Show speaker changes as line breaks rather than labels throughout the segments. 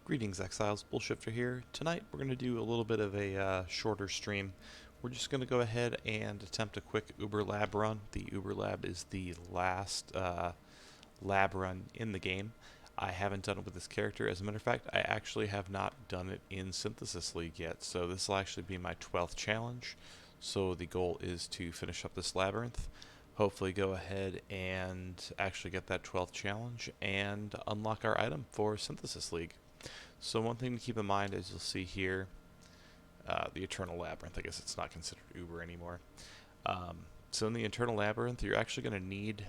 Greetings, Exiles. BullShifter here. Tonight we're going to do a little bit of a shorter stream. We're just going to go ahead and attempt a quick Uber Lab run. The Uber Lab is the last lab run in the game. I haven't done it with this character. As a matter of fact, I actually have not done it in Synthesis League yet, so this will actually be my 12th challenge. So the goal is to finish up this Labyrinth, hopefully go ahead and actually get that 12th challenge and unlock our item for Synthesis League. So one thing to keep in mind, as you'll see here, the Eternal Labyrinth, I guess it's not considered Uber anymore. So in the Eternal Labyrinth, you're actually going to need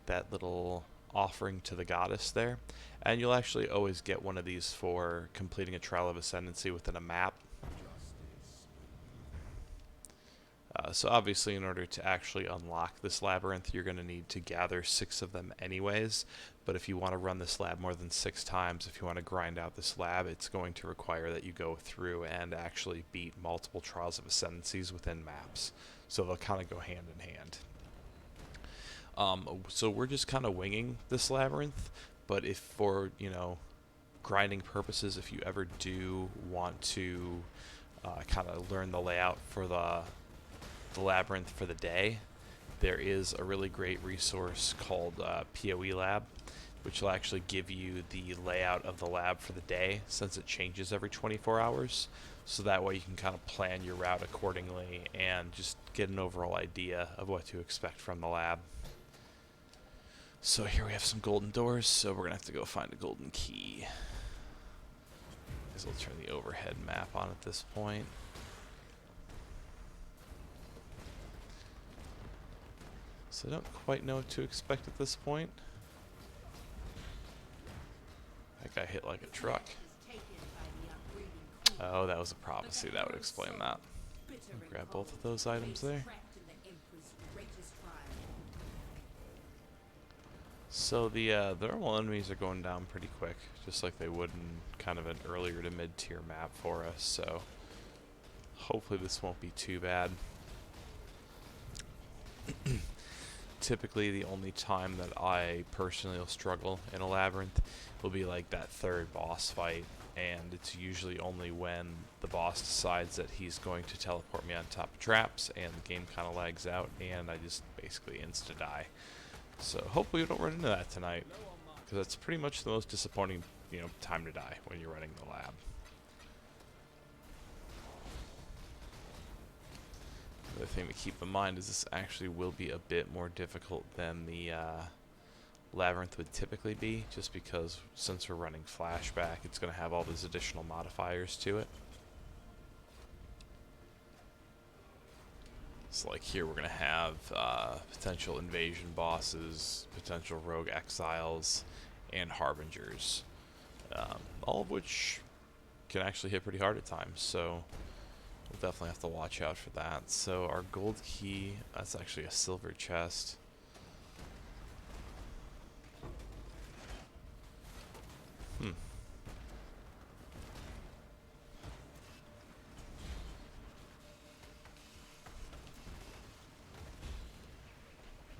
that little offering to the goddess there, and you'll actually always get one of these for completing a Trial of Ascendancy within a map. So obviously, in order to actually unlock this labyrinth, you're going to need to gather 6 of them anyways. But if you want to run this lab more than 6 times, if you want to grind out this lab, it's going to require that you go through and actually beat multiple Trials of Ascendancies within maps. So they'll kind of go hand in hand. So we're just kind of winging this labyrinth, but if for, grinding purposes, if you ever do want to kind of learn the layout for the labyrinth for the day, there is a really great resource called PoE Lab, which will actually give you the layout of the lab for the day, since it changes every 24 hours. So that way you can kind of plan your route accordingly and just get an overall idea of what to expect from the lab. So here we have some golden doors, so we're going to have to go find a golden key. I guess I'll turn the overhead map on at this point. So I don't quite know what to expect at this point. That guy hit like a truck. Oh, that was a prophecy. That would explain that. I'll grab both of those items there. So the normal enemies are going down pretty quick, just like they would in kind of an earlier to mid-tier map for us. So hopefully this won't be too bad. Typically the only time that I personally will struggle in a labyrinth will be like that third boss fight, and it's usually only when the boss decides that he's going to teleport me on top of traps and the game kind of lags out and I just basically insta-die. So hopefully we don't run into that tonight, because that's pretty much the most disappointing time to die when you're running the lab. The other thing to keep in mind is this actually will be a bit more difficult than the Labyrinth would typically be, just because since we're running flashback, it's going to have all these additional modifiers to it. So like here we're going to have potential invasion bosses, potential rogue exiles, and harbingers, all of which can actually hit pretty hard at times, so we'll definitely have to watch out for that. So our gold key, that's actually a silver chest.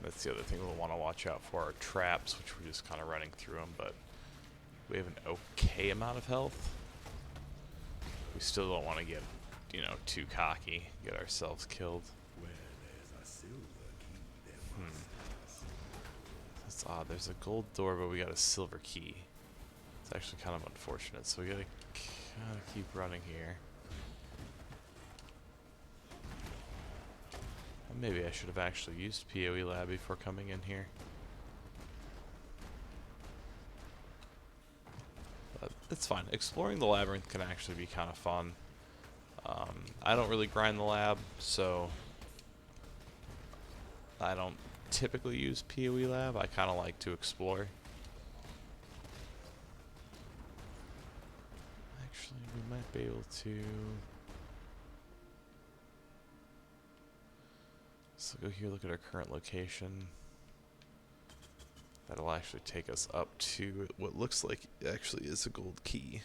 That's the other thing we'll want to watch out for, are traps, which we're just kind of running through them, but we have an okay amount of health. We still don't want to get, too cocky, get ourselves killed. That's odd. There's a gold door, but we got a silver key. It's actually kind of unfortunate, so we gotta kind of keep running here. And maybe I should have actually used PoE Lab before coming in here. But it's fine. Exploring the labyrinth can actually be kind of fun. I don't really grind the lab, so I don't typically use PoE Lab. I kind of like to explore. Actually, we might be able to... So go here, look at our current location. That'll actually take us up to what looks like it actually is a gold key.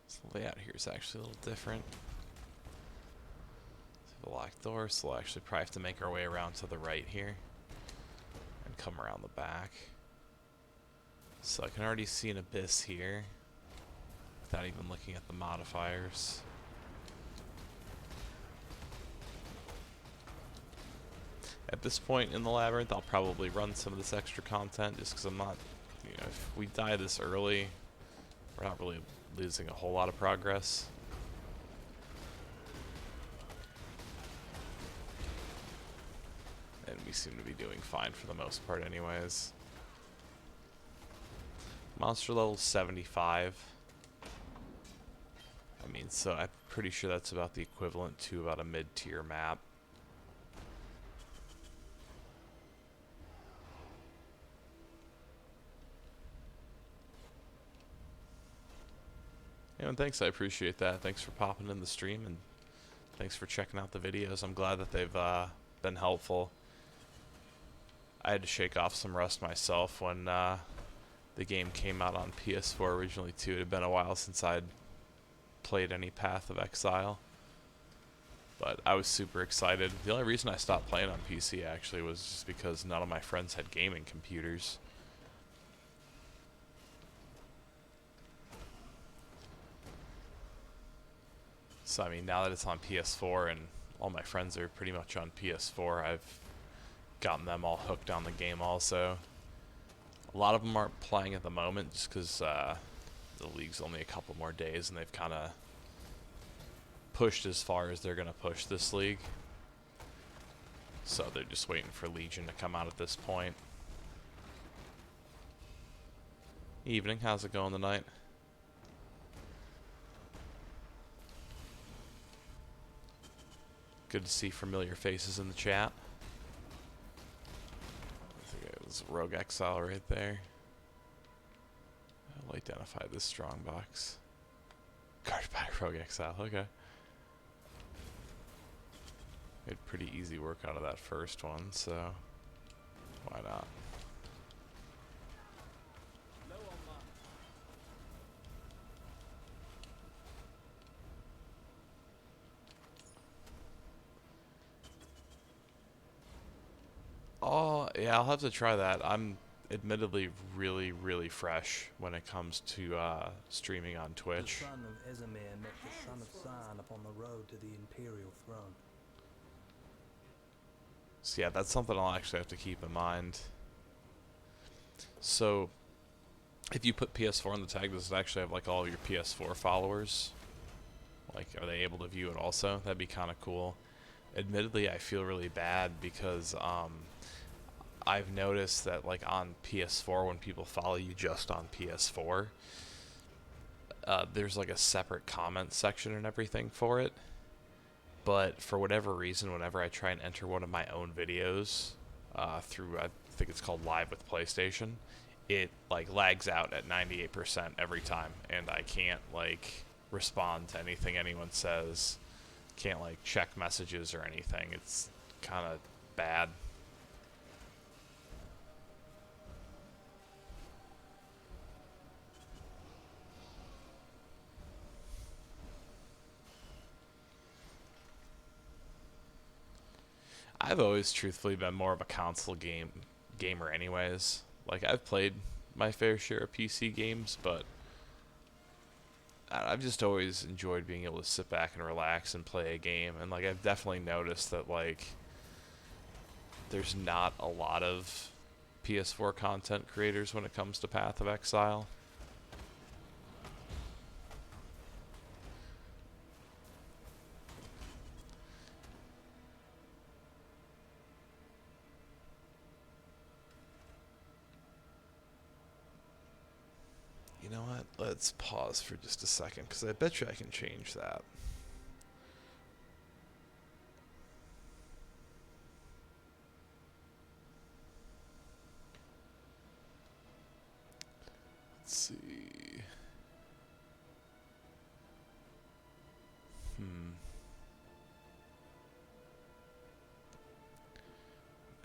So the layout here is actually a little different. So the locked door, so we'll actually probably have to make our way around to the right here. come around the back. So I can already see an abyss here without even looking at the modifiers. At this point in the Labyrinth, I'll probably run some of this extra content just because I'm not, you know, if we die this early, we're not really losing a whole lot of progress. And we seem to be doing fine for the most part anyways. Monster level 75. I mean, so I'm pretty sure that's about the equivalent to about a mid-tier map. And thanks, I appreciate that. Thanks for popping in the stream, and thanks for checking out the videos. I'm glad that they've been helpful. I had to shake off some rust myself when the game came out on PS4 originally too. It had been a while since I'd played any Path of Exile, but I was super excited. The only reason I stopped playing on PC actually was just because none of my friends had gaming computers. So I mean, now that it's on PS4 and all my friends are pretty much on PS4, I've gotten them all hooked on the game also. A lot of them aren't playing at the moment just because the league's only a couple more days and they've kind of pushed as far as they're going to push this league. So they're just waiting for Legion to come out at this point. Evening, how's it going tonight? Good to see familiar faces in the chat. I think it was Rogue Exile right there. I'll identify this strongbox. Guarded by Rogue Exile, okay. Made pretty easy work out of that first one, so why not? Oh, yeah, I'll have to try that. I'm admittedly really fresh when it comes to streaming on Twitch.
The son of Ezemir met the son of San upon the road to the Imperial throne.
So yeah, that's something I'll actually have to keep in mind. So, if you put PS4 in the tag, does it actually have like all your PS4 followers? Like, are they able to view it also? That'd be kind of cool. Admittedly, I feel really bad because I've noticed that like on PS4, when people follow you just on PS4, there's like a separate comment section and everything for it. But for whatever reason, whenever I try and enter one of my own videos through, I think it's called Live with PlayStation, it like lags out at 98% every time, and I can't like respond to anything anyone says. Can't like check messages or anything. It's kind of bad. I've always truthfully been more of a console gamer anyways. Like, I've played my fair share of PC games, but I've just always enjoyed being able to sit back and relax and play a game. And like, I've definitely noticed that like there's not a lot of PS4 content creators when it comes to Path of Exile. You know what? Let's pause for just a second, because I bet you I can change that. Let's see.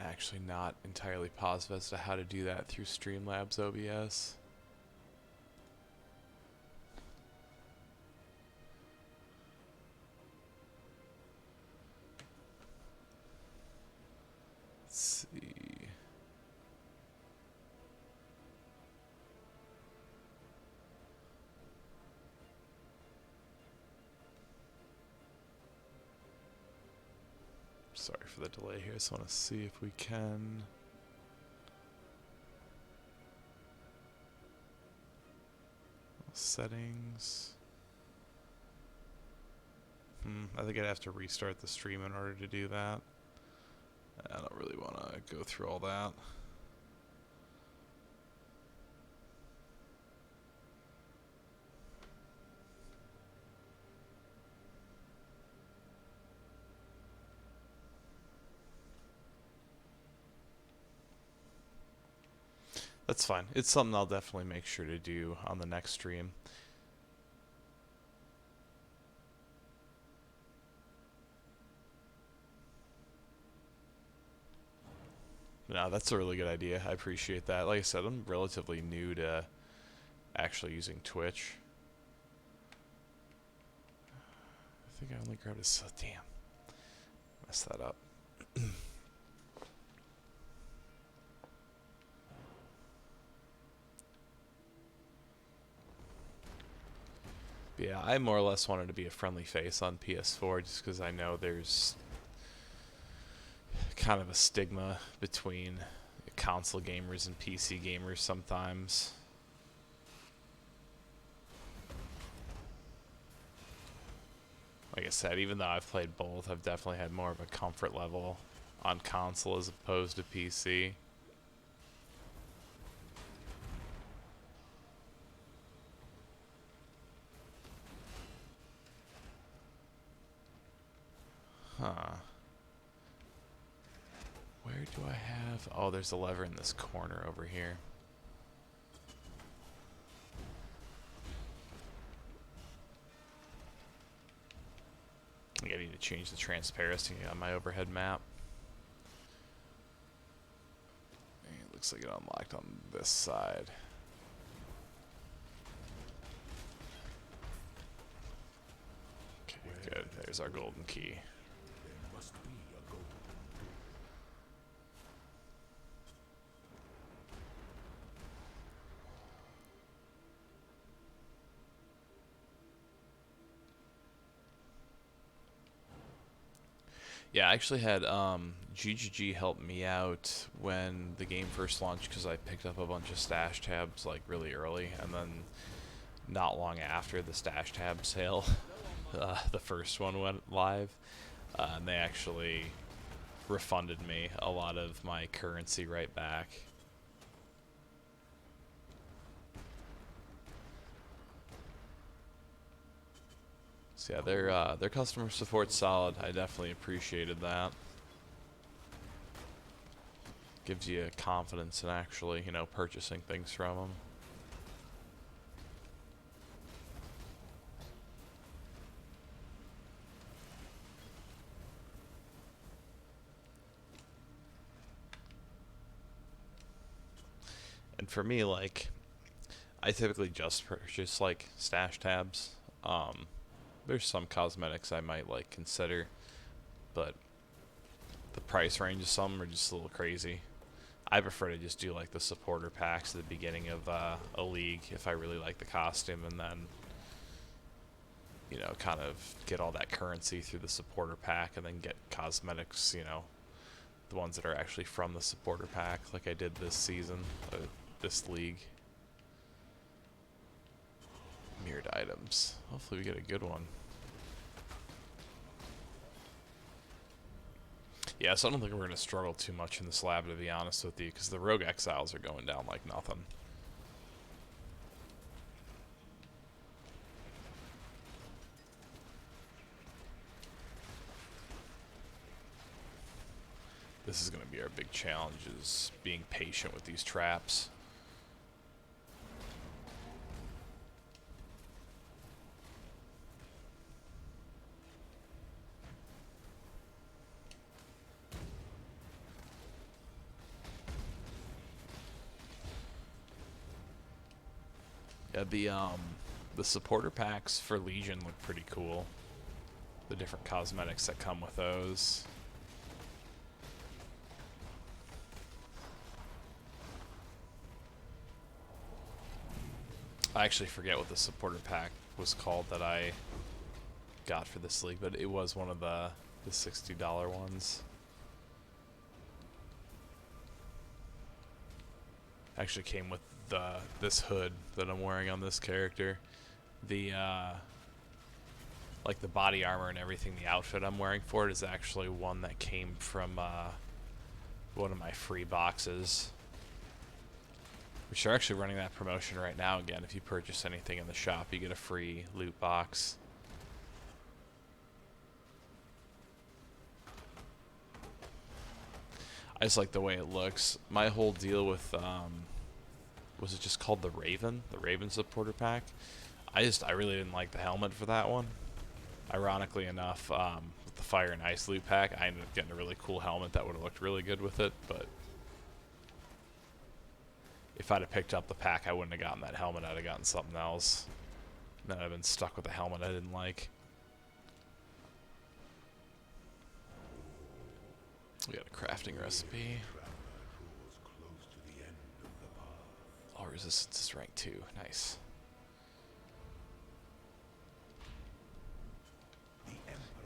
Actually not entirely positive as to how to do that through Streamlabs OBS. Let's see. Sorry for the delay here. I just want to see if we can. Settings. I think I'd have to restart the stream in order to do that. I don't really want to go through all that. That's fine. It's something I'll definitely make sure to do on the next stream. No, that's a really good idea. I appreciate that. Like I said, I'm relatively new to actually using Twitch. I think I only grabbed a... Damn. Messed that up. Yeah, I more or less wanted to be a friendly face on PS4 just because I know there's kind of a stigma between console gamers and PC gamers sometimes. Like I said, even though I've played both, I've definitely had more of a comfort level on console as opposed to PC. Huh. Where do I have... Oh, there's a lever in this corner over here. I think I need to change the transparency on my overhead map. It looks like it unlocked on this side. Okay, good. There's our golden key. Yeah, I actually had GGG help me out when the game first launched because I picked up a bunch of stash tabs like really early, and then not long after the stash tab sale, the first one went live, and they actually refunded me a lot of my currency right back. So yeah, their customer support's solid. I definitely appreciated that. Gives you confidence in actually, purchasing things from them. And for me, like, I typically just purchase like stash tabs. There's some cosmetics I might like consider, but the price range of some are just a little crazy. I prefer to just do like the supporter packs at the beginning of a league if I really like the costume, and then kind of get all that currency through the supporter pack, and then get cosmetics, the ones that are actually from the supporter pack, like I did this season, this league. Mirrored items. Hopefully we get a good one. Yeah, so I don't think we're going to struggle too much in this lab, to be honest with you, because the rogue exiles are going down like nothing. This is going to be our big challenge, is being patient with these traps. Yeah, the supporter packs for Legion look pretty cool. The different cosmetics that come with those. I actually forget what the supporter pack was called that I got for this league, but it was one of the $60 ones. Actually came with this hood that I'm wearing on this character. The like the body armor and everything, the outfit I'm wearing for it is actually one that came from one of my free boxes. Which are actually running that promotion right now again. If you purchase anything in the shop, you get a free loot box. I just like the way it looks. My whole deal with, was it just called the Raven? The Raven supporter pack? I really didn't like the helmet for that one. Ironically enough, with the Fire and Ice loot pack, I ended up getting a really cool helmet that would have looked really good with it, but if I'd have picked up the pack, I wouldn't have gotten that helmet. I'd have gotten something else. Then I'd have been stuck with a helmet I didn't like. We got a crafting recipe. All resistance is rank 2. Nice.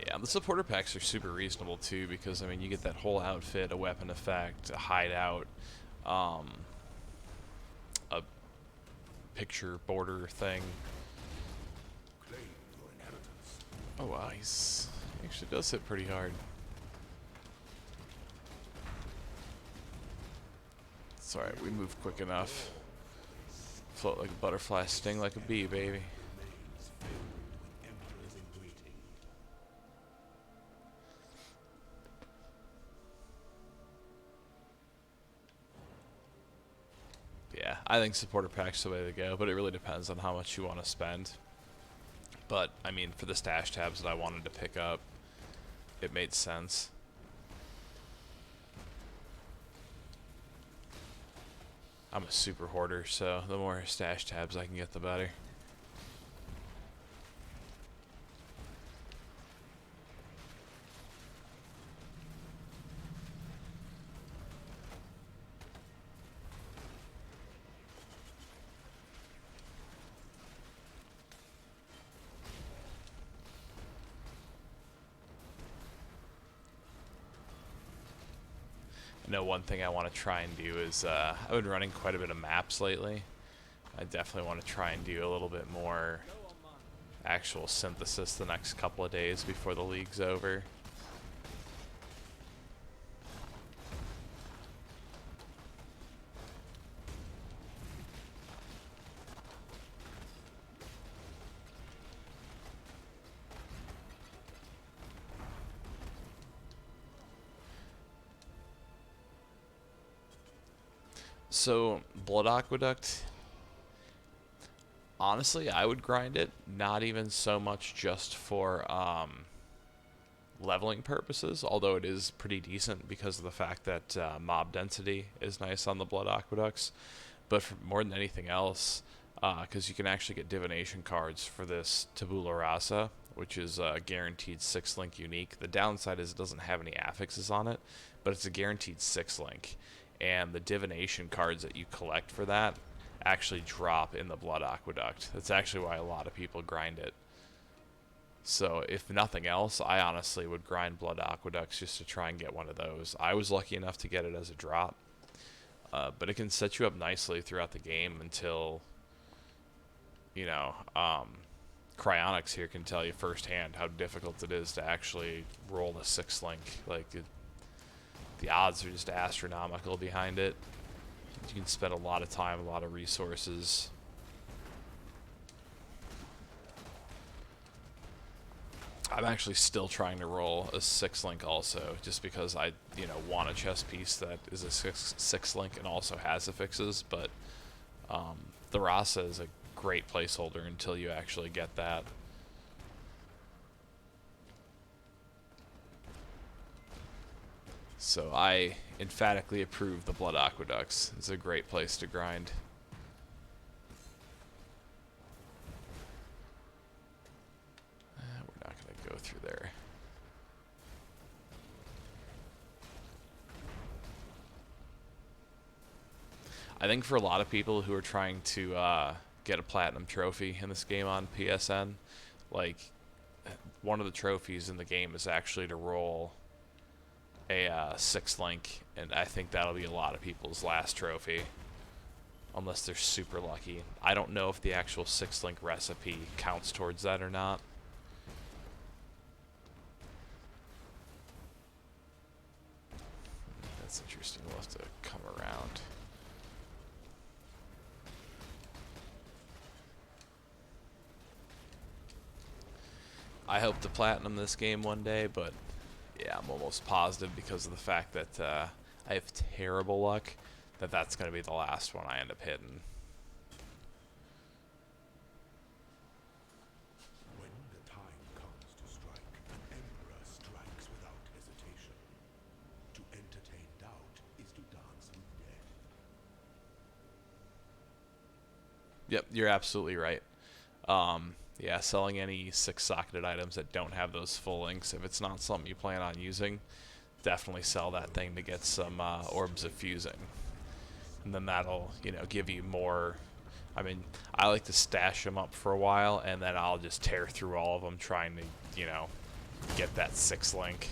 Yeah, the supporter packs are super reasonable too, because I mean you get that whole outfit, a weapon effect, a hideout, a picture border thing. Oh wow, he actually does hit pretty hard. It's alright, we move quick enough. Float like a butterfly, sting like a bee, baby. Yeah, I think supporter pack's the way to go, but it really depends on how much you want to spend. But, I mean, for the stash tabs that I wanted to pick up, it made sense. I'm a super hoarder, so the more stash tabs I can get, the better. I know one thing I want to try and do is, I've been running quite a bit of maps lately. I definitely want to try and do a little bit more actual synthesis the next couple of days before the league's over. So, Blood Aqueduct, honestly, I would grind it, not even so much just for leveling purposes, although it is pretty decent because of the fact that mob density is nice on the Blood Aqueducts, but for more than anything else, because you can actually get divination cards for this Tabula Rasa, which is a guaranteed 6-link unique. The downside is it doesn't have any affixes on it, but it's a guaranteed 6-link. And the divination cards that you collect for that actually drop in the Blood Aqueduct. That's actually why a lot of people grind it. So if nothing else, I honestly would grind Blood Aqueducts just to try and get one of those. I was lucky enough to get it as a drop. But it can set you up nicely throughout the game until, you know, Cryonics here can tell you firsthand how difficult it is to actually roll a 6-link. Like, the odds are just astronomical behind it. You can spend a lot of time, a lot of resources. I'm actually still trying to roll a 6-link also, just because I, want a chess piece that is a 6-link and also has affixes, but the Rasa is a great placeholder until you actually get that. So I emphatically approve the Blood Aqueducts. It's a great place to grind. We're not going to go through there. I think for a lot of people who are trying to get a platinum trophy in this game on PSN, like, one of the trophies in the game is actually to roll a 6-link, and I think that'll be a lot of people's last trophy. unless they're super lucky. I don't know if the actual 6-link recipe counts towards that or not. That's interesting. We'll have to come around. I hope to platinum this game one day, but yeah, I'm almost positive because of the fact that I have terrible luck that that's going to be the last one I end up hitting.
When the time comes to strike, an emperor strikes without hesitation. To entertain doubt is to dance with death.
Yep, you're absolutely right. Yeah, selling any 6-socketed items that don't have those full links, if it's not something you plan on using, definitely sell that thing to get some orbs of fusing. And then that'll, you know, give you more. I mean, I like to stash them up for a while, and then I'll just tear through all of them trying to, you know, get that 6-link.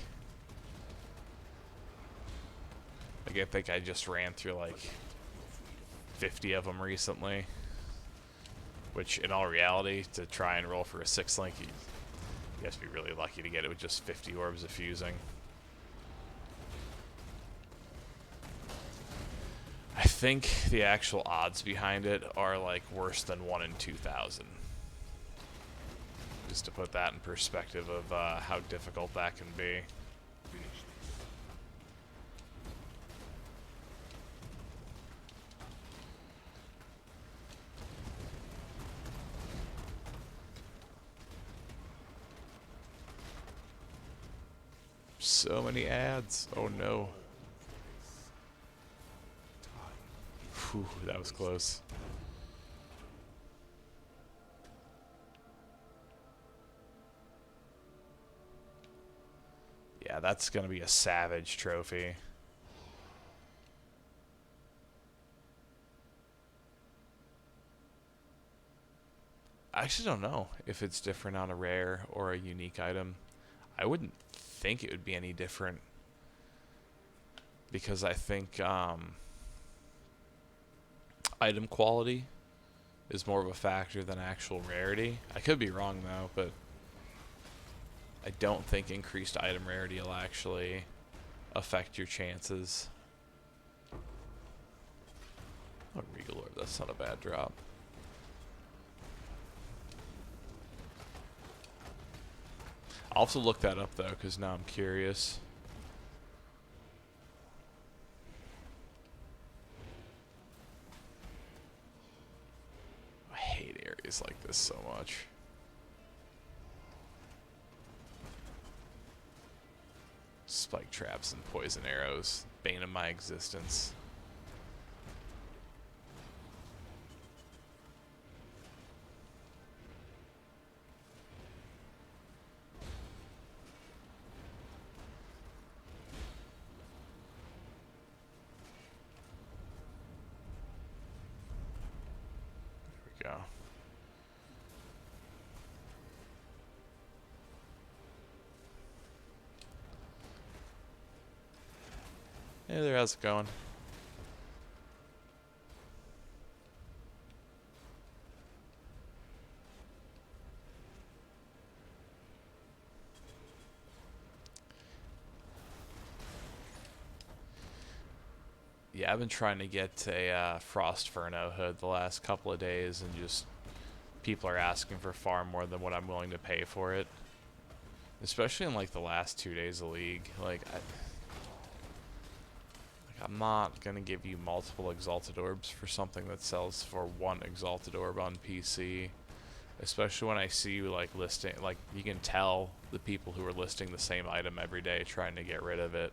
Like, I think I just ran through, like, 50 of them recently. Which, in all reality, to try and roll for a 6-link, you have to be really lucky to get it with just 50 orbs of fusing. I think the actual odds behind it are like worse than 1 in 2,000. Just to put that in perspective of how difficult that can be. So many ads. Oh no. Whew, that was close. Yeah, that's gonna be a savage trophy. I actually don't know if it's different on a rare or a unique item. I wouldn't think it would be any different because I think item quality is more of a factor than actual rarity. I could be wrong though, but I don't think increased item rarity will actually affect your chances. Oh, Regal Orb, that's not a bad drop. I'll also look that up though, because now I'm curious. I hate areas like this so much. Spike traps and poison arrows, bane of my existence. There we go. Hey there, how's it going? Yeah, I've been trying to get a Frost Furno hood the last couple of days, and just people are asking for far more than what I'm willing to pay for it. Especially in like the last 2 days of League. I'm not gonna give you multiple Exalted Orbs for something that sells for 1 Exalted Orb on PC. Especially when I see you like listing, like you can tell the people who are listing the same item every day trying to get rid of it.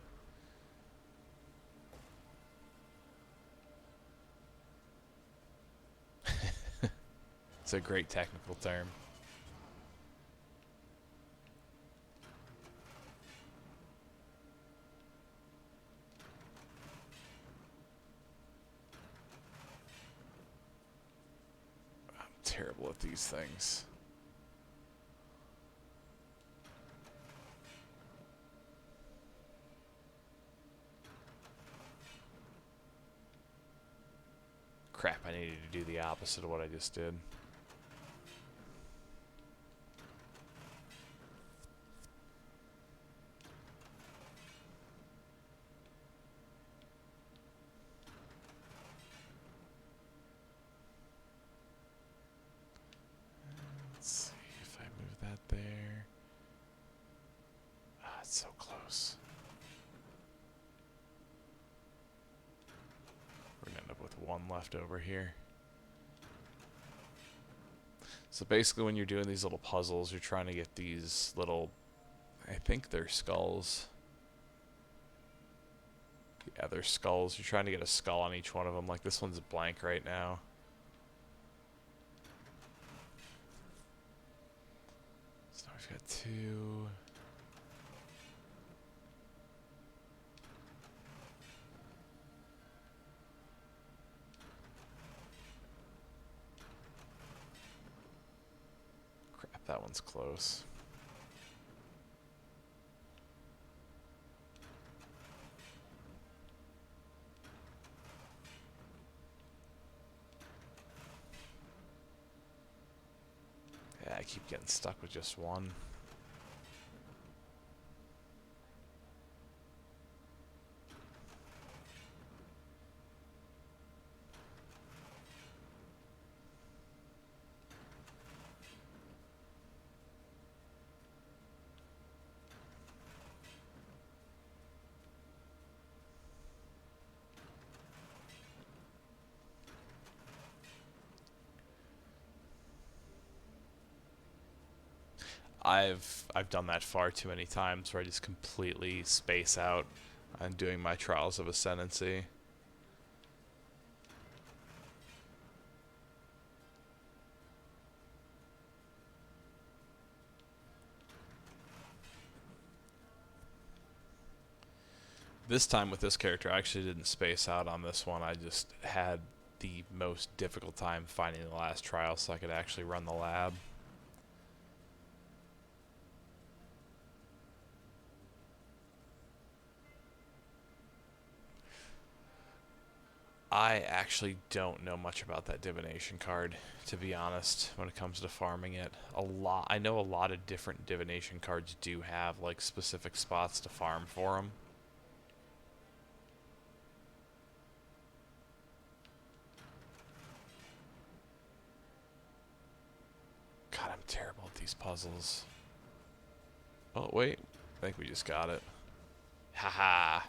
It's a great technical term. I'm terrible at these things. Crap, I needed to do the opposite of what I just did. Let's see if I move that there. Ah, it's so close. We're gonna end up with one left over here. So basically when you're doing these little puzzles, you're trying to get these little, I think they're skulls. Yeah, they're skulls. You're trying to get a skull on each one of them. Like this one's blank right now. So now we've got two. Crap, that one's close. Yeah, I keep getting stuck with just one. I've done that far too many times where I just completely space out on doing my Trials of Ascendancy. This time with this character, I actually didn't space out on this one. I just had the most difficult time finding the last trial so I could actually run the lab. I actually don't know much about that divination card, to be honest, when it comes to farming it. I know a lot of different divination cards do have like specific spots to farm for them. God, I'm terrible at these puzzles. Oh, wait. I think we just got it. Haha.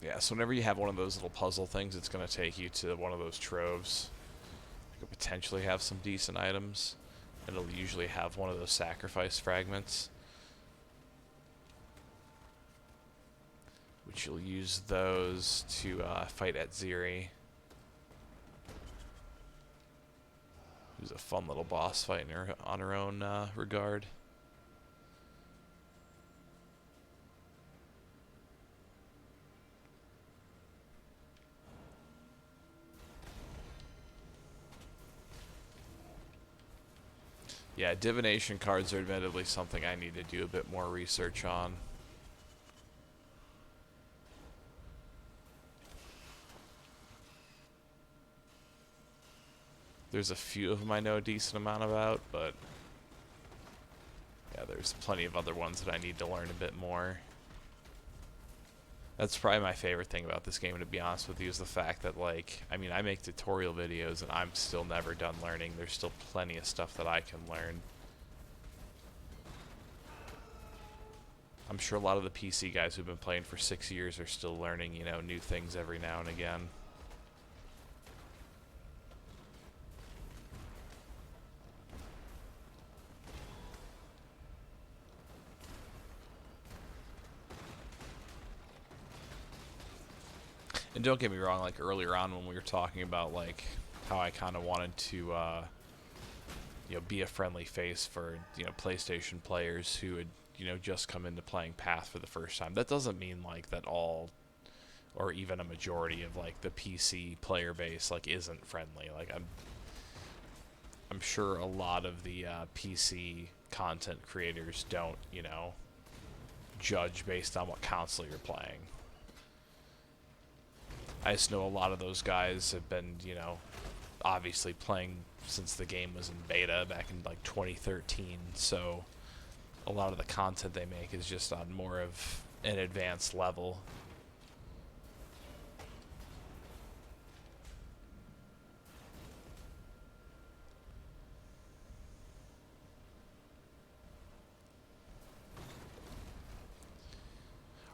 Yeah, so whenever you have one of those little puzzle things, it's going to take you to one of those troves. You could potentially have some decent items. It'll usually have one of those sacrifice fragments, which you'll use those to fight at Ziri. Who's a fun little boss fight on her own regard. Yeah, divination cards are admittedly something I need to do a bit more research on. There's a few of them I know a decent amount about, but yeah, there's plenty of other ones that I need to learn a bit more. That's probably my favorite thing about this game, to be honest with you, is the fact that, like, I mean, I make tutorial videos and I'm still never done learning. There's still plenty of stuff that I can learn. I'm sure a lot of the PC guys who've been playing for 6 years are still learning, you know, new things every now and again. And don't get me wrong, like earlier on when we were talking about like how I kind of wanted to, you know, be a friendly face for, you know, PlayStation players who had, you know, just come into playing Path for the first time. That doesn't mean like that all or even a majority of like the PC player base like isn't friendly. Like I'm sure a lot of the PC content creators don't, you know, judge based on what console you're playing. I just know a lot of those guys have been, you know, obviously playing since the game was in beta back in like 2013, so a lot of the content they make is just on more of an advanced level.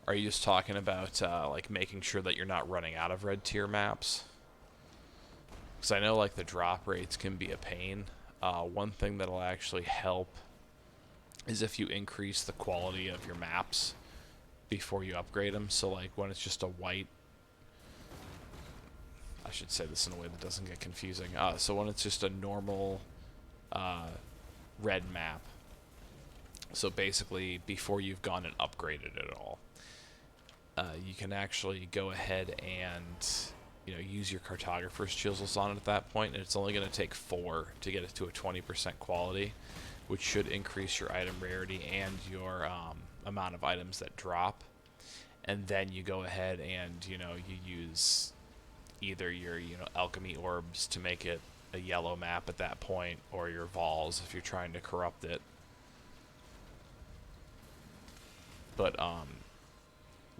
Are you just talking about like making sure that you're not running out of red tier maps? Because I know like the drop rates can be a pain. One thing that'll actually help is if you increase the quality of your maps before you upgrade them. So like when it's just a white, I should say this in a way that doesn't get confusing. So when it's just a normal red map, so basically before you've gone and upgraded it all, you can actually go ahead and, you know, use your cartographer's chisels on it at that point, and it's only going to take 4 to get it to a 20% quality, which should increase your item rarity and your amount of items that drop. And then you go ahead and, you know, you use either your, you know, alchemy orbs to make it a yellow map at that point, or your vols if you're trying to corrupt it. But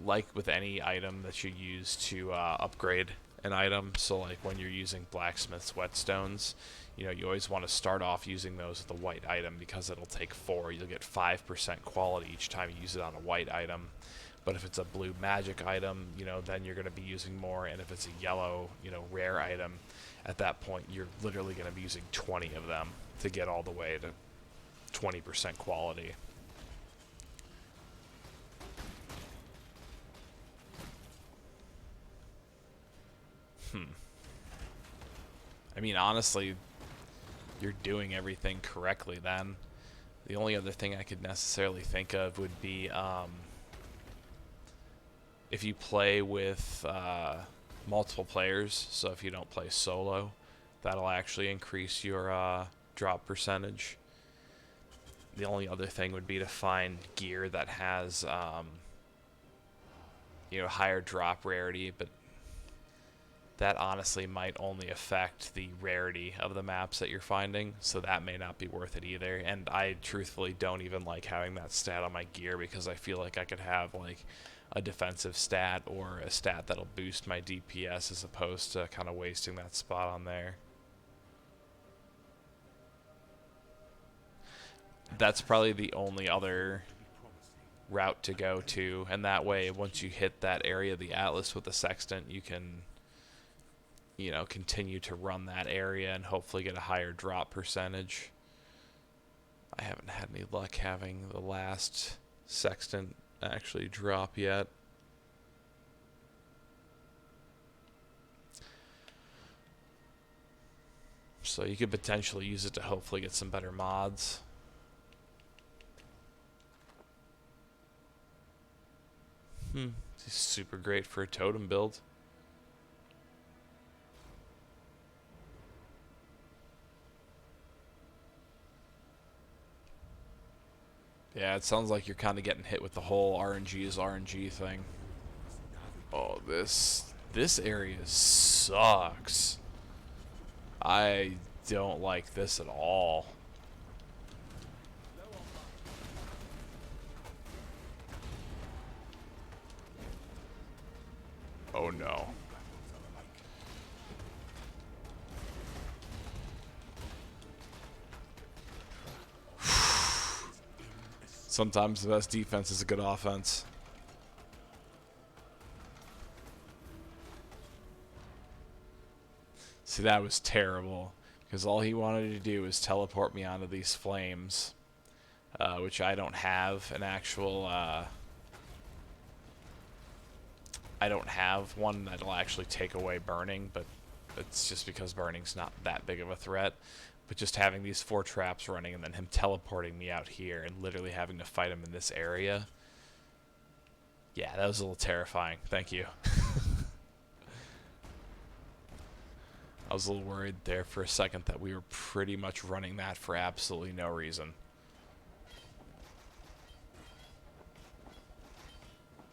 like with any item that you use to upgrade an item, so like when you're using blacksmith's whetstones, you know, you always want to start off using those with a white item because it'll take 4. You'll get 5% quality each time you use it on a white item. But if it's a blue magic item, you know, then you're going to be using more. And if it's a yellow, you know, rare item, at that point you're literally going to be using 20 of them to get all the way to 20% quality. I mean, honestly, you're doing everything correctly then. The only other thing I could necessarily think of would be if you play with multiple players, so if you don't play solo, that'll actually increase your drop percentage. The only other thing would be to find gear that has you know, higher drop rarity, but that honestly might only affect the rarity of the maps that you're finding, so that may not be worth it either. And I truthfully don't even like having that stat on my gear because I feel like I could have like a defensive stat or a stat that'll boost my DPS as opposed to kind of wasting that spot on there. That's probably the only other route to go to, and that way once you hit that area of the Atlas with the sextant, you can, you know, continue to run that area and hopefully get a higher drop percentage. I haven't had any luck having the last sextant actually drop yet. So you could potentially use it to hopefully get some better mods. It's super great for a totem build. Yeah, it sounds like you're kind of getting hit with the whole RNG is RNG thing. Oh, this area sucks. I don't like this at all. Oh no. Sometimes the best defense is a good offense. See, that was terrible, because all he wanted to do was teleport me onto these flames, which I don't have an actual, I don't have one that'll actually take away burning, but it's just because burning's not that big of a threat. But just having these 4 traps running and then him teleporting me out here and literally having to fight him in this area, yeah, that was a little terrifying. Thank you. I was a little worried there for a second that we were pretty much running that for absolutely no reason.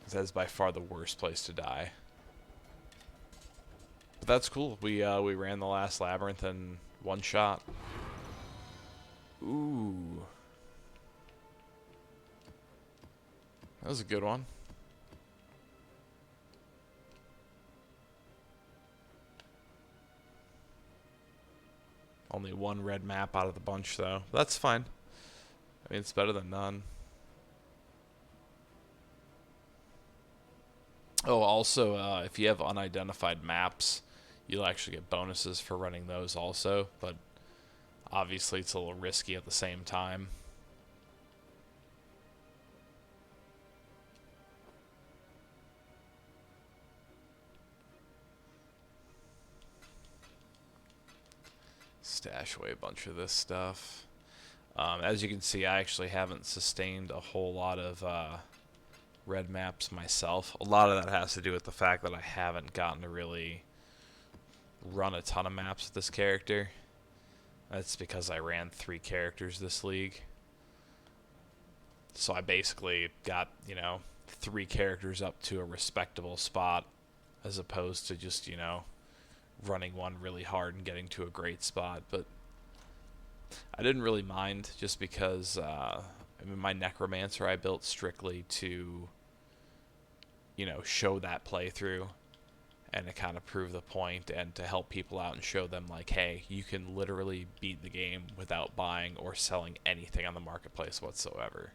That is by far the worst place to die. But that's cool. We ran the last labyrinth in one shot. Ooh. That was a good one. Only one red map out of the bunch, though. That's fine. I mean, it's better than none. Oh, also, if you have unidentified maps, you'll actually get bonuses for running those also, but obviously it's a little risky at the same time. Stash away a bunch of this stuff. As you can see, I actually haven't sustained a whole lot of red maps myself. A lot of that has to do with the fact that I haven't gotten to really run a ton of maps with this character. That's because I ran 3 characters this league. So I basically got, 3 characters up to a respectable spot as opposed to just, running one really hard and getting to a great spot. But I didn't really mind just because my Necromancer I built strictly to, show that playthrough and to kind of prove the point and to help people out and show them like, hey, you can literally beat the game without buying or selling anything on the marketplace whatsoever.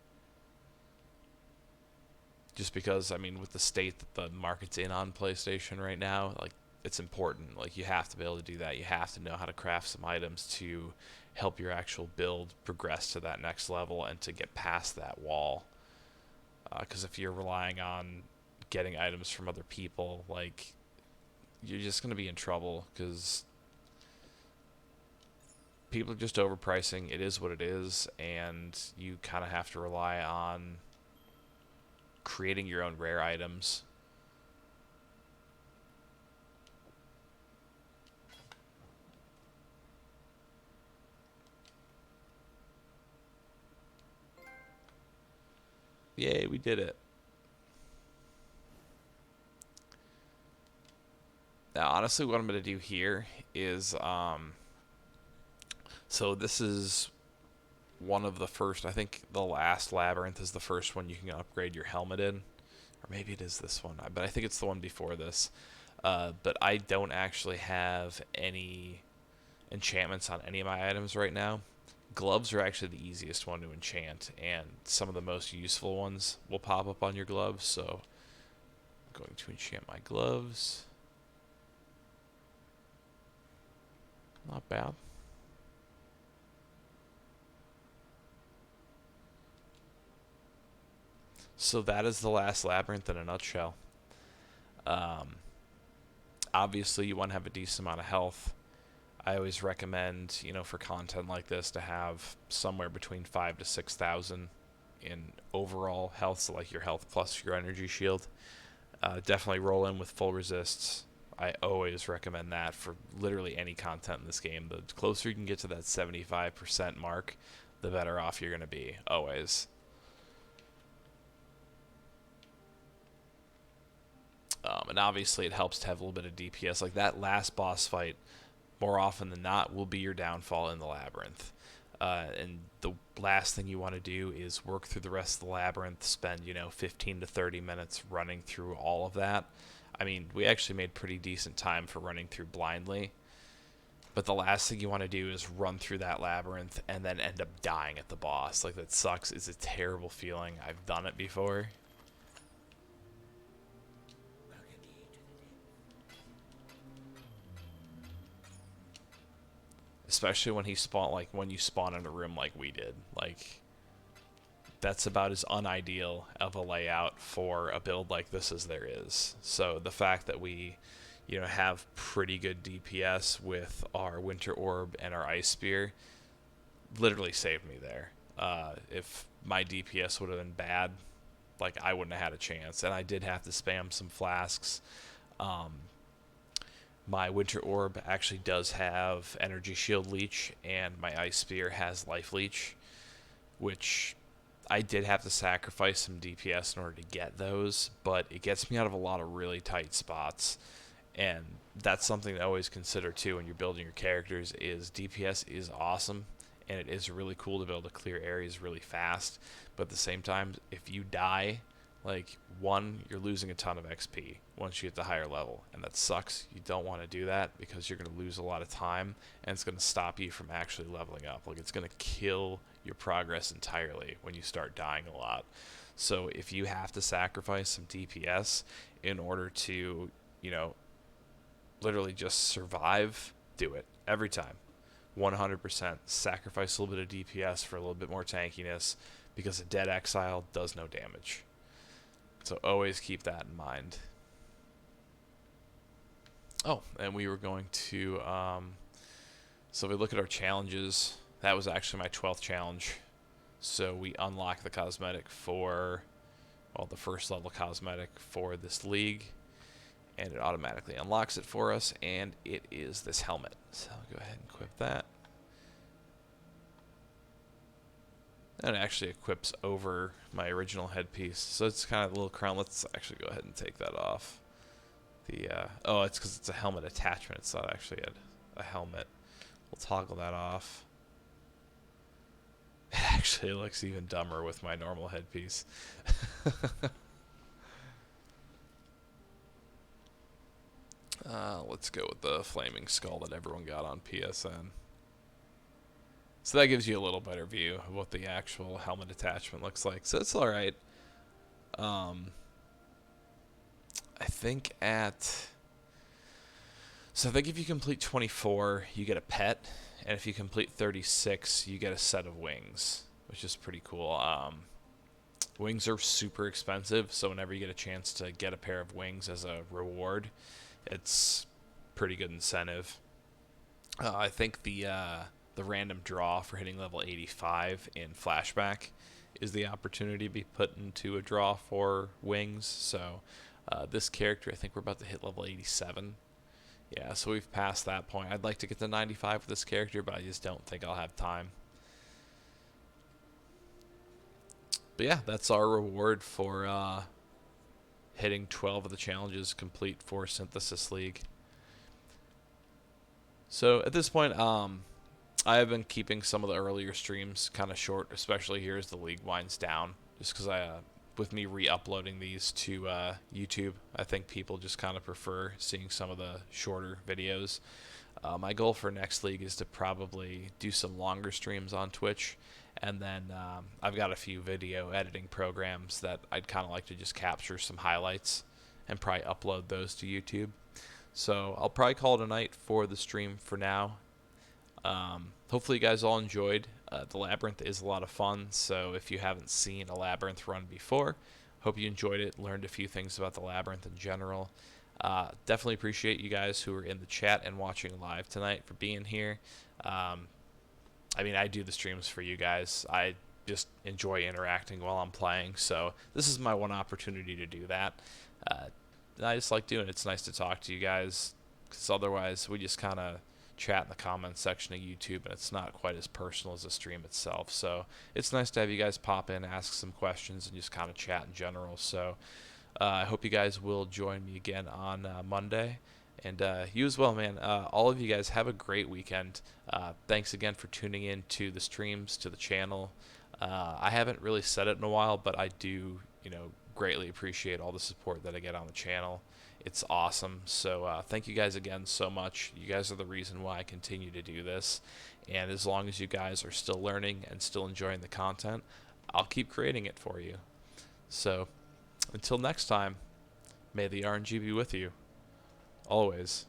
Just because, with the state that the market's in on PlayStation right now, like, it's important. Like, you have to be able to do that. You have to know how to craft some items to help your actual build progress to that next level and to get past that wall. Because if you're relying on getting items from other people, like, you're just going to be in trouble because people are just overpricing. It is what it is, and you kind of have to rely on creating your own rare items. Yay, we did it. Now, honestly, what I'm going to do here is, so this is one of the first, I think the last Labyrinth is the first one you can upgrade your helmet in. Or maybe it is this one, but I think it's the one before this. But I don't actually have any enchantments on any of my items right now. Gloves are actually the easiest one to enchant, and some of the most useful ones will pop up on your gloves, so I'm going to enchant my gloves. Not bad. So that is the last labyrinth in a nutshell. Obviously, you want to have a decent amount of health. I always recommend, for content like this, to have somewhere between 5,000 to 6,000 in overall health, so like your health plus your energy shield. Definitely roll in with full resists. I always recommend that for literally any content in this game. The closer you can get to that 75% mark, the better off you're going to be, always. And obviously it helps to have a little bit of DPS. Like that last boss fight, more often than not, will be your downfall in the labyrinth. And the last thing you want to do is work through the rest of the labyrinth, spend, 15 to 30 minutes running through all of that. We actually made pretty decent time for running through blindly. But the last thing you want to do is run through that labyrinth and then end up dying at the boss. Like, that sucks. It's a terrible feeling. I've done it before. Especially when when you spawn in a room like we did. Like, that's about as unideal of a layout for a build like this as there is. So the fact that we, have pretty good DPS with our Winter Orb and our Ice Spear literally saved me there. If my DPS would have been bad, like, I wouldn't have had a chance. And I did have to spam some flasks. My Winter Orb actually does have Energy Shield Leech, and my Ice Spear has Life Leech, which I did have to sacrifice some DPS in order to get those, but it gets me out of a lot of really tight spots. And that's something to always consider too when you're building your characters is DPS is awesome, and it is really cool to be able to clear areas really fast. But at the same time, if you die, like, one, you're losing a ton of XP once you get to higher level, and that sucks. You don't want to do that because you're going to lose a lot of time, and it's going to stop you from actually leveling up. Like, it's going to kill your progress entirely when you start dying a lot. So if you have to sacrifice some DPS in order to, you know, literally just survive, do it every time. 100% sacrifice a little bit of DPS for a little bit more tankiness, because a dead Exile does no damage. So always keep that in mind. Oh, and we were going to, so if we look at our challenges, that was actually my 12th challenge. So we unlock the cosmetic for, well, the first level cosmetic for this league, and it automatically unlocks it for us, and it is this helmet. So I'll go ahead and equip that. And it actually equips over my original headpiece. So it's kind of a little crown. Let's actually go ahead and take that off. The oh, it's because it's a helmet attachment. It's not actually a helmet. We'll toggle that off. It actually looks even dumber with my normal headpiece. Let's go with the flaming skull that everyone got on PSN. So that gives you a little better view of what the actual helmet attachment looks like. So it's alright. I think if you complete 24, you get a pet. And if you complete 36, you get a set of wings, which is pretty cool. Wings are super expensive, so whenever you get a chance to get a pair of wings as a reward, it's pretty good incentive. I think the random draw for hitting level 85 in Flashback is the opportunity to be put into a draw for wings. So this character, I think we're about to hit level 87. Yeah, so we've passed that point. I'd like to get to 95 with this character, but I just don't think I'll have time. But yeah, that's our reward for hitting 12 of the challenges complete for Synthesis League. So at this point, I have been keeping some of the earlier streams kind of short, especially here as the league winds down, just because with me re-uploading these to YouTube, I think people just kind of prefer seeing some of the shorter videos. My goal for next league is to probably do some longer streams on Twitch, and then I've got a few video editing programs that I'd kind of like to just capture some highlights and probably upload those to YouTube. So I'll probably call it a night for the stream for now. Hopefully you guys all enjoyed. The Labyrinth is a lot of fun, so if you haven't seen a Labyrinth run before, hope you enjoyed it, learned a few things about the Labyrinth in general. Definitely appreciate you guys who are in the chat and watching live tonight for being here. I mean, I do the streams for you guys. I just enjoy interacting while I'm playing, so this is my one opportunity to do that. I just like doing it. It's nice to talk to you guys, because otherwise we just kind of chat in the comments section of YouTube, and it's not quite as personal as the stream itself. So it's nice to have you guys pop in, ask some questions, and just kind of chat in general. So I hope you guys will join me again on Monday, and you as well, man. All of you guys have a great weekend. Thanks again for tuning in to the streams, to the channel. I haven't really said it in a while, but I do, greatly appreciate all the support that I get on the channel. It's awesome. So thank you guys again so much. You guys are the reason why I continue to do this. And as long as you guys are still learning and still enjoying the content, I'll keep creating it for you. So until next time, may the RNG be with you. Always.